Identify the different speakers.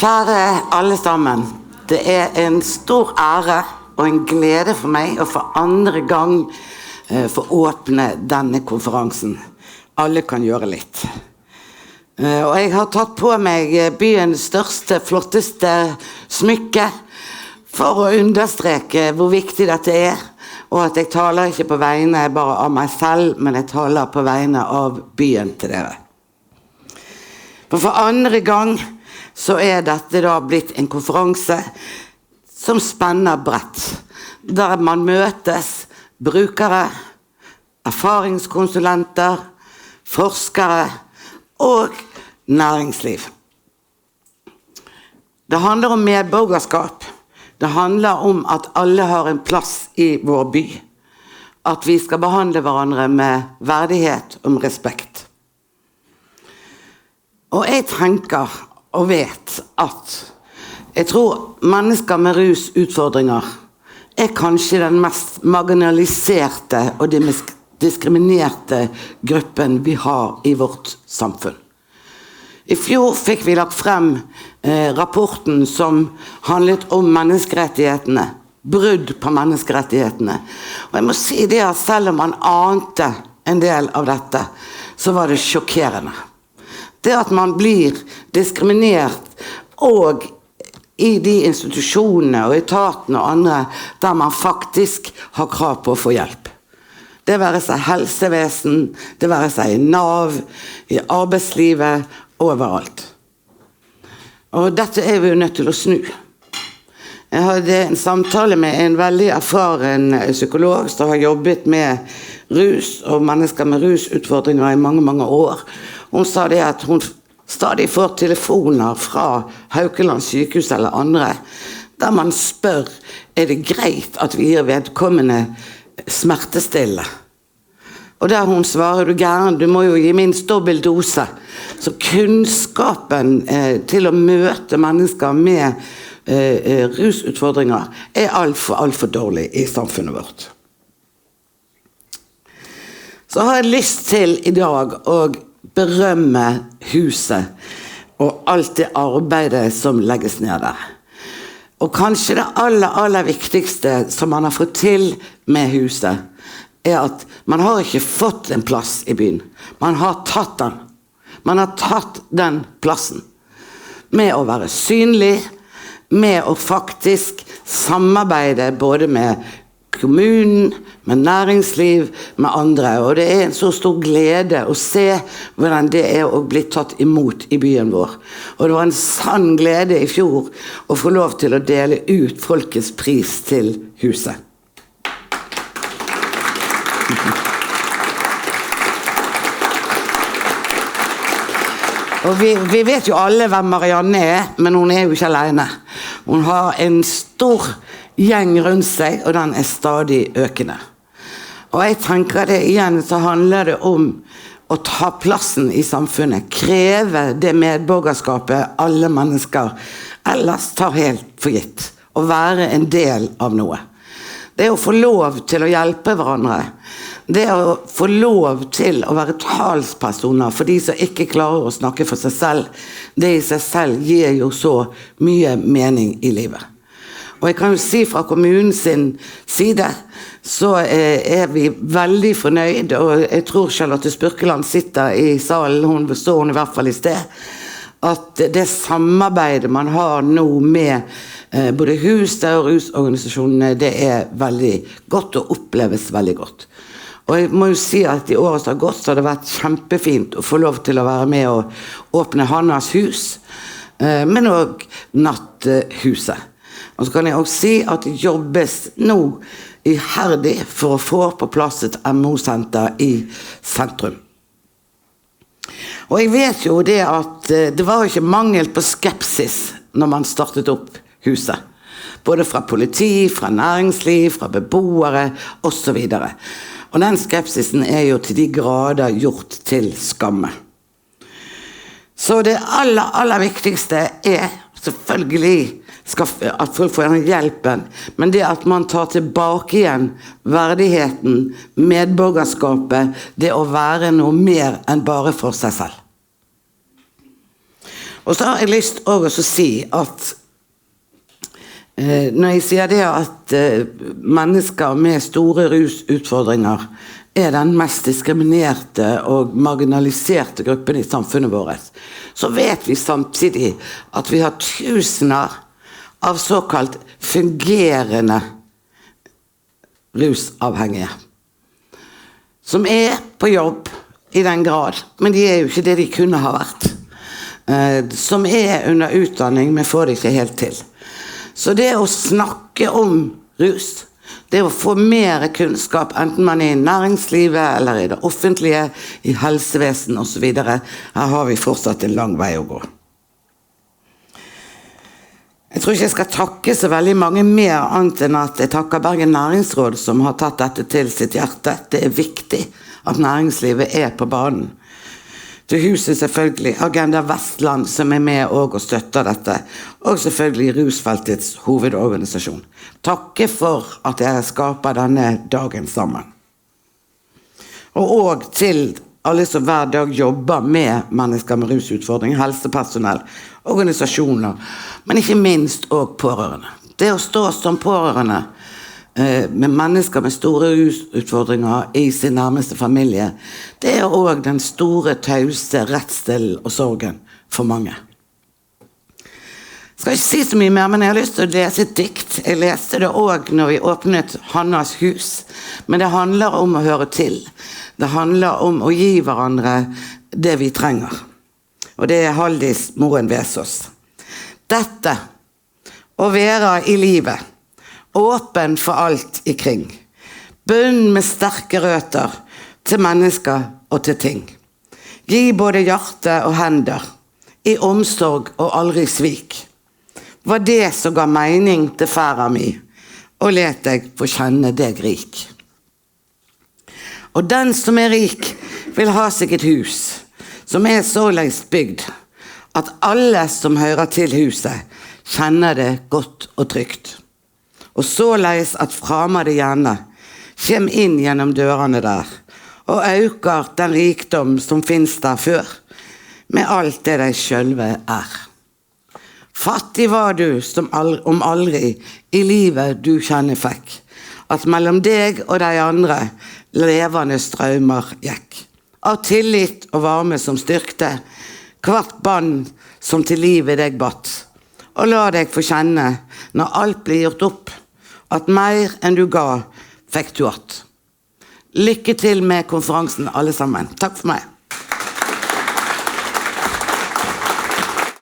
Speaker 1: Kjære alle sammen, det en stor ære og en glede for meg å for andre gang få åpne denne konferansen. Alle kan gjøre litt. Og jeg har tatt på meg byens største, flotteste smykke for å understreke hvor viktig dette og at jeg taler ikke på vegne bare av meg selv, men jeg taler på vegne av byen til dere. For andre gang så dette da blitt en konferanse som spenner bredt, der man møtes brukere, erfaringskonsulenter, forskere og næringsliv. Det handler om medborgerskap. Det handler om at alle har en plass i vår by. At vi skal behandle hverandre med verdighet og med respekt. Og jeg tenker og vet at jeg tror mennesker med rusutfordringer kanskje den mest marginaliserte og diskriminerte gruppen vi har i vårt samfunn. I fjor fikk vi lagt frem rapporten som handlet om menneskerettighetene, brudd på menneskerettighetene. Og jeg må si det at selv om man ante en del av dette, så var det sjokkerende. Det at man blir diskriminert og i de institusjonene og etatene og andre der man faktisk har krav på å få hjelp. Det være seg helsevesen, det være seg i NAV, i arbeidslivet, overalt. Og dette vi jo nødt til å snu. Jeg hadde en samtale med en veldig erfaren psykolog som har jobbet med rus og mennesker med rusutfordringer i mange, mange år. Hun sa det at hun stadig får telefoner fra Haukeland sykehus eller andre, der man spør, det greit at vi gir vedkommende smertestille? Og der hun svarer, du må jo gi minst dobbelt dose. Så kunnskapen til å møte mennesker med rusutfordringer alt for dårlig i samfunnet vårt. Så har jeg lyst til i dag å berømme huset og alt det arbeidet som legges ned der. Og kanskje det aller viktigste som man har fått til med huset, at man har ikke fått en plass i byen. Man har tatt den. Man har tatt den plassen. Med å være synlig, med å faktisk samarbeide både med kommunen, med næringsliv, med andre. Og det en så stor glede å se hvordan det å bli tatt imot i byen vår. Og det var en sann glede i fjor å få lov til å dele ut folkets pris til huset. Og vi vet jo alle hvem Marianne men hun jo ikke alene. Hun har en stor gjeng rundt seg, og den stadig økende. Og jeg tenker det igjen, så handler det om å ta plassen i samfunnet, kreve det medborgerskapet alle mennesker ellers tar helt for gitt, og være en del av noe. Det å få lov til å hjelpe hverandre, det å få lov til å være talspersoner for de som ikke klarer å snakke for seg selv, det i seg selv gir jo så mye mening i livet. Og jeg kan jo si fra kommunens side, så vi veldig fornøyd, og jeg tror Charlotte Spurkeland sitter i salen, hun så hun i hvert fall i sted, at det samarbeidet man har nå med både huset og rusorganisasjonene, det veldig godt og oppleves veldig godt. Og jeg må jo si at i året som har gått, så har det vært kjempefint å få lov til å være med og åpne Hannas hus, men også Natthuset. Og så kan jeg også si at det jobbes nå iherdig for å få på plass et MO-senter i sentrum. Og jeg vet jo det at det var ikke mangel på skepsis når man startet opp huset. Både fra politi, fra næringsliv, fra beboere og så videre. Og den skepsisen jo til de grader gjort til skamme. Så det aller viktigste selvfølgelig at folk får den hjelpen, men det at man tar tilbake igjen verdigheten, medborgerskapet, det å være noe mer enn bare for seg selv. Og så har jeg lyst også å si at når jeg sier det at mennesker med store rusutfordringer den mest diskriminerte og marginaliserte gruppen i samfunnet vårt, så vet vi samtidig at vi har tusener av såkalt fungerende rusavhengige, som på jobb i den grad, men de jo ikke det de kunne ha vært, som under utdanning, men får det ikke helt til. Så det å snakke om rus, det å få mer kunnskap, enten man i næringslivet eller i det offentlige, i helsevesen og så videre, her har vi fortsatt en lang vei å gå. Jeg tror ikke jeg skal takke så veldig mange mer annet enn at jeg takker Bergen Næringsråd som har tatt dette til sitt hjerte. Det viktig at næringslivet på banen. Til huset selvfølgelig Agenda Vestland som med og støtter dette, og selvfølgelig Rusfeltets hovedorganisasjon. Takke for at dere skaper denne dagen sammen. Og til alle som hver dag jobber med mennesker med rusutfordringer, helsepersonell, organisasjoner, men ikke minst også pårørende. Det å stå som pårørende med mennesker med store rusutfordringer i sin nærmeste familie, det også den store, tause redselen og sorgen for mange. Jeg skal ikke si så mye mer, men jeg har lyst til å lese et dikt. Jeg leste det også når vi åpnet Hannas hus, men det handler om å høre til. Det handler om å gi hverandre det vi trenger. Og det Haldis Moen Vesaas. Dette, å være i livet, åpen for alt ikring. Bunn med sterke røtter til mennesker og til ting. Gi både hjerte og hender, i omsorg og aldri svik. Var det som ga mening til ferda mi, og let deg få kjenne deg rik. Og den som rik vil ha seg et hus, som såleis bygd, at alle som hører til huset, kjenner det godt og trygt. Og såleis at fremmede gjerne kjem inn gjennom dørene der, og øker den rikdom som finnes der før, med alt det de sjølve Fattig var du som om aldri i livet du kjenner fikk, at mellom deg og de andre levende strømmer gikk. Av tillit og varme som styrkte, hvert bånd som til livet deg batt, og la deg få kjenne, når alt blir gjort opp, at mer enn du ga, fikk du att. Lykke til med konferansen alle sammen. Takk for meg.